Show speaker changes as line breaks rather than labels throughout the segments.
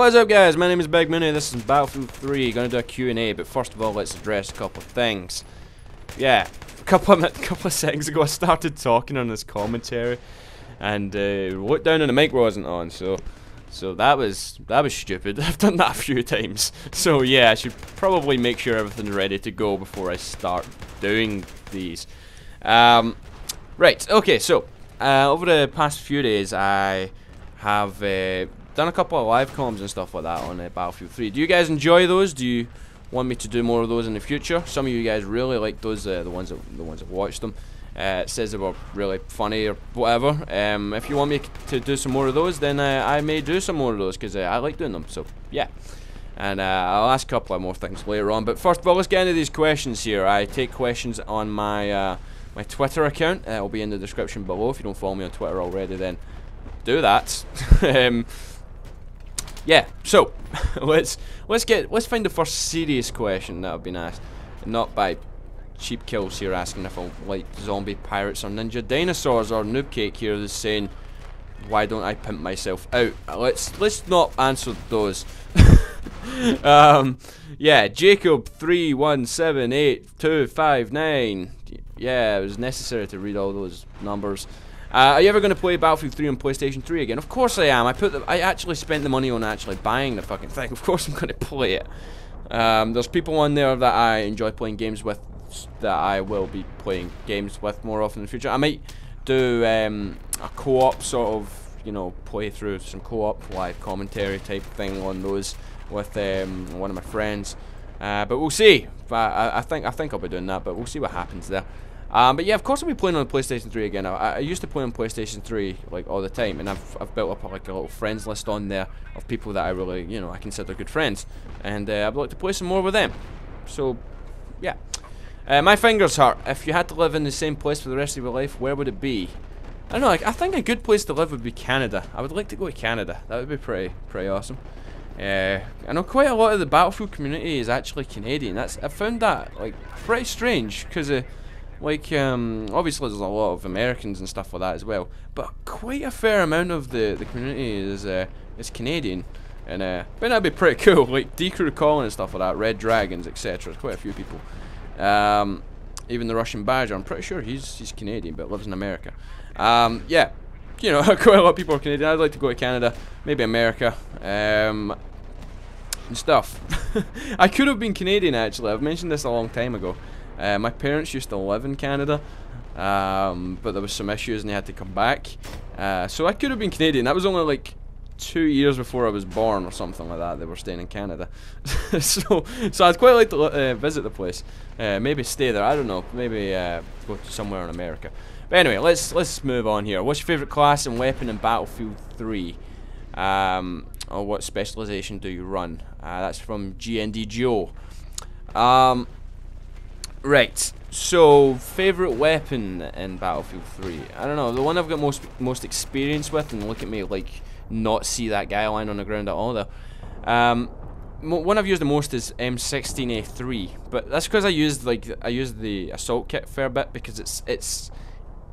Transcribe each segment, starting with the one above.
What is up, guys? My name is bigMooney. This is Battlefield 3. Gonna do a Q&A, but first of all, let's address a couple of things. Yeah, a couple of seconds ago, I started talking on this commentary, and looked down and the mic wasn't on. So that was stupid. I've done that a few times. So yeah, I should probably make sure everything's ready to go before I start doing these. Right. Okay. So over the past few days, I have done a couple of live comms and stuff like that on Battlefield 3. Do you guys enjoy those? Do you want me to do more of those in the future? Some of you guys really like those, the ones that watched them. It says they were really funny or whatever. If you want me to do some more of those, then I may do some more of those, because I like doing them. So yeah, and I'll ask a couple of more things later on. But first of all, let's get into these questions here. I take questions on my my Twitter account. It'll be in the description below. If you don't follow me on Twitter already, then do that. Yeah, so let's find the first serious question that would be nice, not by cheap kills here asking if I like zombie pirates or ninja dinosaurs, or Noobcake here is saying why don't I pimp myself out. Let's not answer those. Yeah, Jacob 31782559. Yeah, it was necessary to read all those numbers. Are you ever going to play Battlefield 3 on PlayStation 3 again? Of course I am. I actually spent the money on actually buying the fucking thing. Of course I'm going to play it. There's people on there that I enjoy playing games with, that I will be playing games with more often in the future. I might do a co-op sort of, you know, play through some co-op live commentary type thing on those with one of my friends. But we'll see. I think I'll be doing that, but we'll see what happens there. But yeah, of course I'll be playing on PlayStation 3 again. I used to play on PlayStation 3 like all the time, and I've built up like a little friends list on there of people that I really, you know, I consider good friends, and I'd like to play some more with them. So yeah, my fingers hurt. If you had to live in the same place for the rest of your life, where would it be? I don't know. Like, I think a good place to live would be Canada. I would like to go to Canada. That would be pretty awesome. I know quite a lot of the Battlefield community is actually Canadian. I found that like pretty strange, because like, obviously there's a lot of Americans and stuff like that as well, but quite a fair amount of the community is Canadian, and but that'd be pretty cool. Like Decrew Colin and stuff like that, Red Dragons, etc. Quite a few people. Even the Russian Badger, I'm pretty sure he's Canadian but lives in America. Yeah, you know, quite a lot of people are Canadian. I'd like to go to Canada, maybe America, and stuff. I could have been Canadian actually. I've mentioned this a long time ago. My parents used to live in Canada, but there was some issues and they had to come back. So I could have been Canadian. That was only like 2 years before I was born or something like that. They were staying in Canada. so I'd quite like to visit the place. Maybe stay there. I don't know. Maybe go to somewhere in America. But anyway, let's move on here. What's your favourite class and weapon in Battlefield 3? Or what specialization do you run? That's from GND Joe. Right, so favourite weapon in Battlefield 3. I don't know, the one I've got most experience with, and look at me like not see that guy lying on the ground at all there. One I've used the most is M16A3, but that's because I used the assault kit a fair bit, because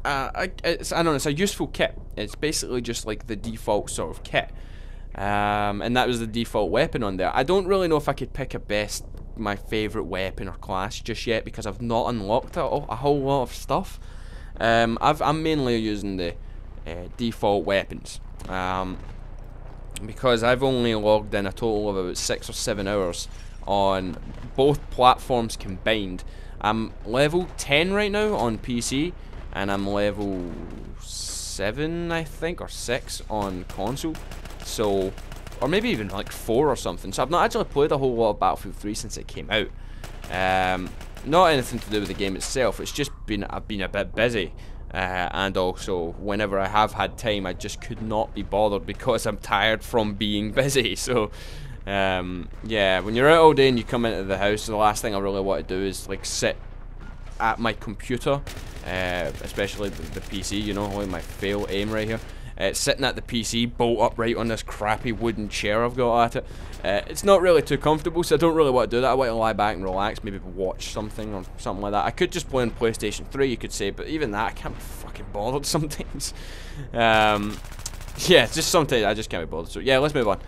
I don't know, it's a useful kit. It's basically just like the default sort of kit, and that was the default weapon on there. I don't really know if I could pick my favourite weapon or class just yet, because I've not unlocked a whole lot of stuff. I'm mainly using the default weapons, because I've only logged in a total of about 6 or 7 hours on both platforms combined. I'm level 10 right now on PC, and I'm level 7 I think, or 6 on console. So, or maybe even like 4 or something. So I've not actually played a whole lot of Battlefield 3 since it came out. Not anything to do with the game itself. It's just I've been a bit busy, and also whenever I have had time, I just could not be bothered because I'm tired from being busy. So yeah, when you're out all day and you come into the house, the last thing I really want to do is like sit at my computer, especially the PC. You know, like my fail aim right here. Sitting at the PC, bolt upright on this crappy wooden chair I've got at it. It's not really too comfortable, so I don't really want to do that. I want to lie back and relax, maybe watch something or something like that. I could just play on PlayStation 3, you could say, but even that, I can't be fucking bothered sometimes. Yeah, just sometimes I just can't be bothered. So yeah, let's move on.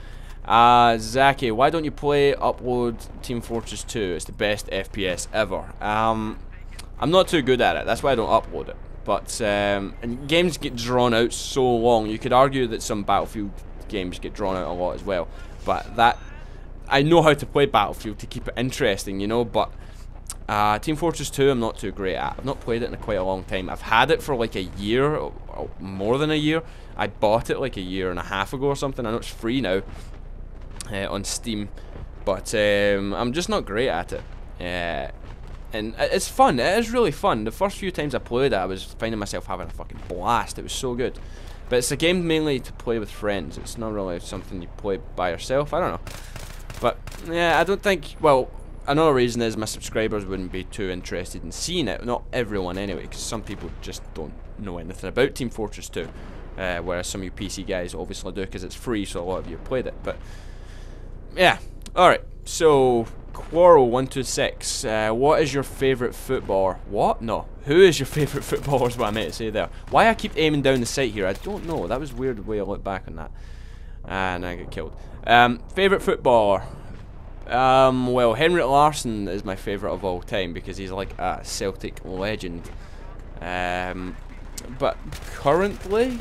Zaki, why don't you upload Team Fortress 2? It's the best FPS ever. I'm not too good at it. That's why I don't upload it. But and games get drawn out so long. You could argue that some Battlefield games get drawn out a lot as well. But that I know how to play Battlefield to keep it interesting, you know. But Team Fortress 2, I'm not too great at. I've not played it in quite a long time. I've had it for like a year, or more than a year. I bought it like a year and a half ago or something. I know it's free now on Steam, but I'm just not great at it. And it's fun. It is really fun. The first few times I played it, I was finding myself having a fucking blast. It was so good. But it's a game mainly to play with friends. It's not really something you play by yourself. I don't know. But yeah, I don't think. Well, another reason is my subscribers wouldn't be too interested in seeing it. Not everyone anyway, because some people just don't know anything about Team Fortress 2. Whereas some of you PC guys obviously do, because it's free, so a lot of you have played it. But yeah, alright, so Quarrel126, what is your favourite footballer? What? No, who is your favourite footballer is what I meant to say there. Why I keep aiming down the sight here, I don't know. That was a weird way I look back on that. And I get killed. Favourite footballer? Well, Henrik Larsson is my favourite of all time, because he's like a Celtic legend. But currently,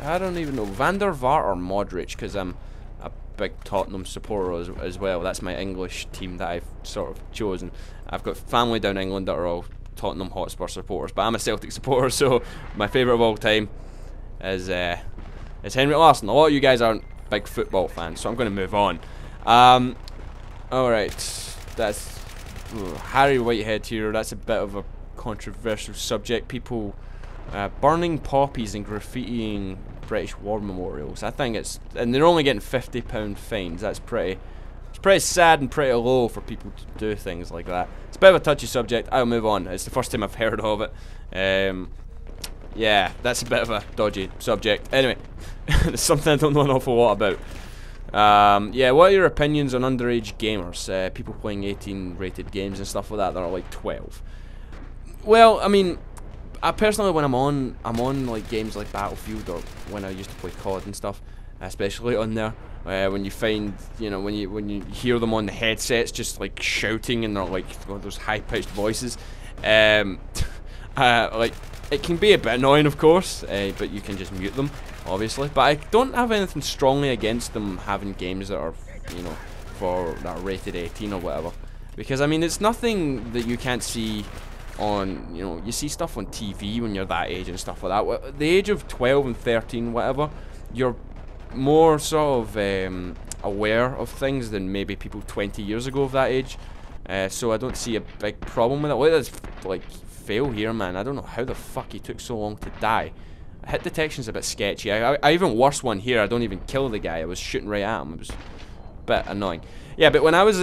I don't even know. Van der Vaart or Modric, because I'm a big Tottenham supporter as well. That's my English team that I've sort of chosen. I've got family down England that are all Tottenham Hotspur supporters, but I'm a Celtic supporter, so my favourite of all time is Henrik Larsson. A lot of you guys aren't big football fans, so I'm going to move on. Alright, that's Harry Whitehead here. That's a bit of a controversial subject. People burning poppies and graffitiing British war memorials. I think and they're only getting £50 fines. It's pretty sad and pretty low for people to do things like that. It's a bit of a touchy subject. I'll move on. It's the first time I've heard of it. Yeah, that's a bit of a dodgy subject. Anyway, it's something I don't know an awful lot about. Yeah, what are your opinions on underage gamers? People playing 18 rated games and stuff like that are like 12. Well, I mean, I personally, when I'm on like games like Battlefield, or when I used to play COD and stuff, especially on there, when you find, you know, when you hear them on the headsets just like shouting and they're like those high pitched voices, like it can be a bit annoying, of course, but you can just mute them, obviously. But I don't have anything strongly against them having games that are, you know, that are rated 18 or whatever, because I mean it's nothing that you can't see on, you know, you see stuff on TV when you're that age and stuff like that. At the age of 12 and 13, whatever, you're more sort of aware of things than maybe people 20 years ago of that age. So I don't see a big problem with it. Look at this, like, fail here, man. I don't know how the fuck he took so long to die. Hit detection's a bit sketchy. I even worse one here. I don't even kill the guy. I was shooting right at him. It was a bit annoying. Yeah, but when I was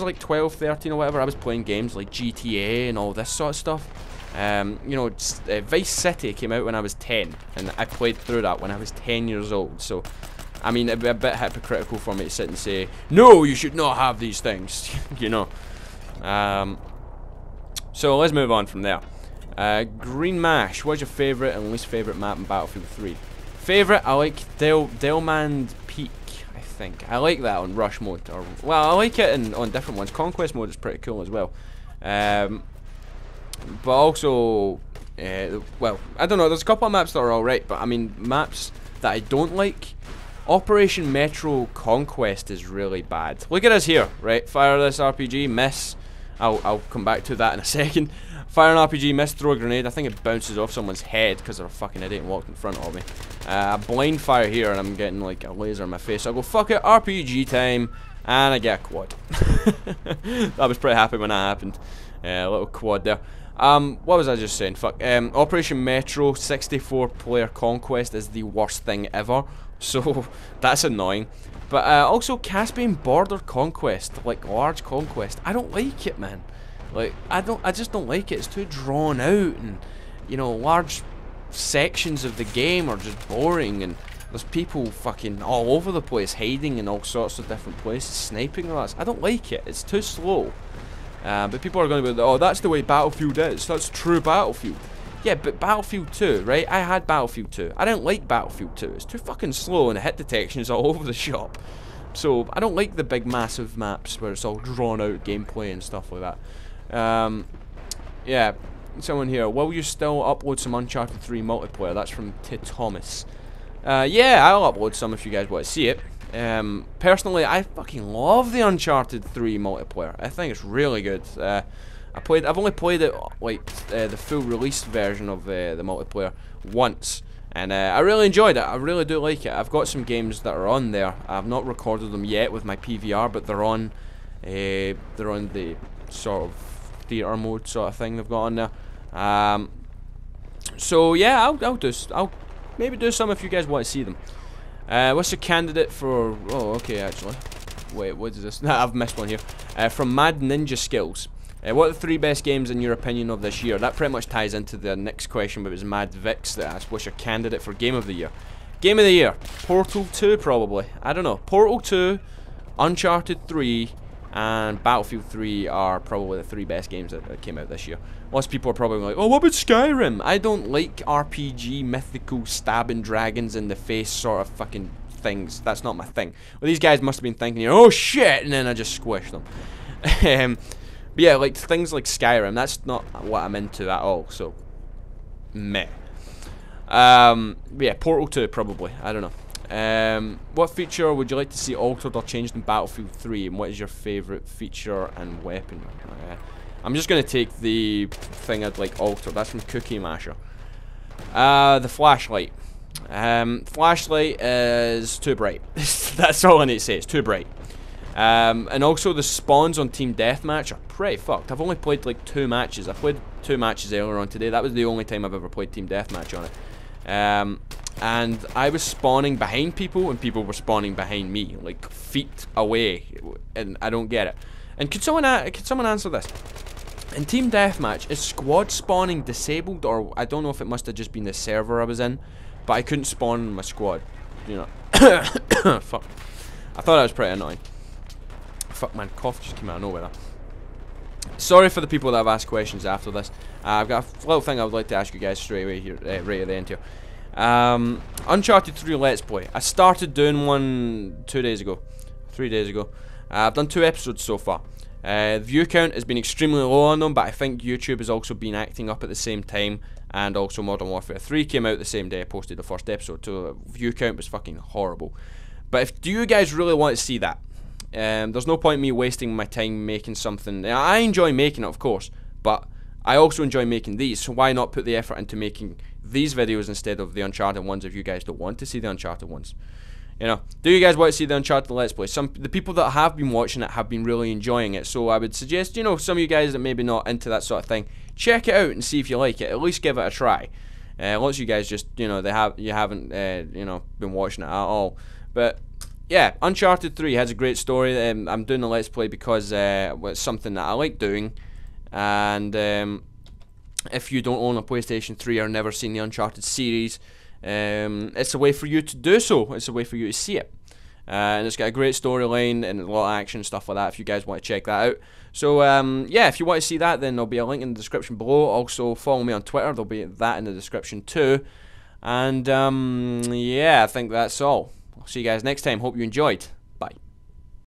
like 12, 13 or whatever, I was playing games like GTA and all this sort of stuff. You know, Vice City came out when I was 10, and I played through that when I was 10 years old. So, I mean, it'd be a bit hypocritical for me to sit and say, no, you should not have these things, you know. So let's move on from there. Green Mash, what's your favourite and least favourite map in Battlefield 3? Favourite, I like Delmand Peak. I think I like that on Rush mode, or well, I like it on different ones. Conquest mode is pretty cool as well. But also, well, I don't know. There's a couple of maps that are alright, but I mean, maps that I don't like. Operation Metro Conquest is really bad. Look at us here, right? Fire this RPG, miss. I'll come back to that in a second. Fire an RPG, miss, throw a grenade. I think it bounces off someone's head because they're a fucking idiot and walked in front of me. Blind fire here, and I'm getting like a laser in my face. So I go, fuck it, RPG time, and I get a quad. I was pretty happy when that happened. A little quad there. What was I just saying? Fuck. Operation Metro 64-player Conquest is the worst thing ever. So that's annoying. But also Caspian Border Conquest, like large conquest. I don't like it, man. Like I just don't like it. It's too drawn out, and you know, large sections of the game are just boring, and there's people fucking all over the place, hiding in all sorts of different places, sniping and all that. I don't like it. It's too slow. But people are going to be, oh, that's the way Battlefield is. That's true Battlefield. Yeah, but Battlefield 2, right? I had Battlefield 2. I didn't like Battlefield 2. It's too fucking slow, and the hit detection is all over the shop. So I don't like the big massive maps where it's all drawn out gameplay and stuff like that. Yeah, someone here, will you still upload some Uncharted 3 multiplayer? That's from T. Thomas. Yeah, I'll upload some if you guys want to see it. Personally, I fucking love the Uncharted 3 multiplayer. I think it's really good. I've only played it like the full release version of the multiplayer once, and I really enjoyed it. I really do like it. I've got some games that are on there. I've not recorded them yet with my PVR, but they're on the sort of theater mode sort of thing they've got on there. So yeah, I'll maybe do some if you guys want to see them. What's the candidate for? Oh, okay, actually. Wait, what is this? I've missed one here. From Mad Ninja Skills. What are the 3 best games in your opinion of this year? That pretty much ties into the next question, but it was Mad Vix that asked, what's your candidate for Game of the Year? Game of the Year. Portal 2, probably. I don't know. Portal 2, Uncharted 3, and Battlefield 3 are probably the 3 best games that came out this year. Lots of people are probably like, oh, what about Skyrim? I don't like RPG, mythical, stabbing dragons in the face sort of fucking things. That's not my thing. Well, these guys must have been thinking, oh shit, and then I just squished them. But yeah, like things like Skyrim, that's not what I'm into at all, so meh. Yeah, Portal 2 probably, I don't know. What feature would you like to see altered or changed in Battlefield 3, and what is your favourite feature and weapon? I'm just going to take the thing I'd like altered. That's from Cookie Masher. The flashlight. Flashlight is too bright. That's all I need to say, it's too bright. And also the spawns on Team Deathmatch are pretty fucked. I've only played like 2 matches. I played 2 matches earlier on today. That was the only time I've ever played Team Deathmatch on it. And I was spawning behind people, and people were spawning behind me, like feet away, and I don't get it. And could someone answer this? In Team Deathmatch, is squad spawning disabled, or I don't know if it must have just been the server I was in, but I couldn't spawn in my squad, you know. Fuck. I thought that was pretty annoying. Fuck, man, cough just came out of nowhere. Sorry for the people that have asked questions after this. I've got a little thing I would like to ask you guys straight away here, right at the end here. Uncharted 3 Let's Play. I started doing one 2 days ago. 3 days ago. I've done 2 episodes so far. View count has been extremely low on them, but I think YouTube has also been acting up at the same time, and also Modern Warfare 3 came out the same day I posted the first episode, so view count was fucking horrible. But do you guys really want to see that? There's no point in me wasting my time making something. I enjoy making it, of course, but I also enjoy making these, so why not put the effort into making these videos instead of the Uncharted ones if you guys don't want to see the Uncharted ones? You know, do you guys want to see the Uncharted Let's Play? The people that have been watching it have been really enjoying it, so I would suggest, you know, some of you guys that maybe not into that sort of thing, check it out and see if you like it. At least give it a try. Lots of you guys just, you know, you haven't, you know, been watching it at all. But yeah, Uncharted 3 has a great story. I'm doing the Let's Play because it's something that I like doing, and if you don't own a PlayStation 3 or never seen the Uncharted series, it's a way for you to do so. It's a way for you to see it. And it's got a great storyline and a lot of action, stuff like that, if you guys want to check that out. So, yeah, if you want to see that, then there'll be a link in the description below. Also, follow me on Twitter. There'll be that in the description too. And, yeah, I think that's all. I'll see you guys next time. Hope you enjoyed.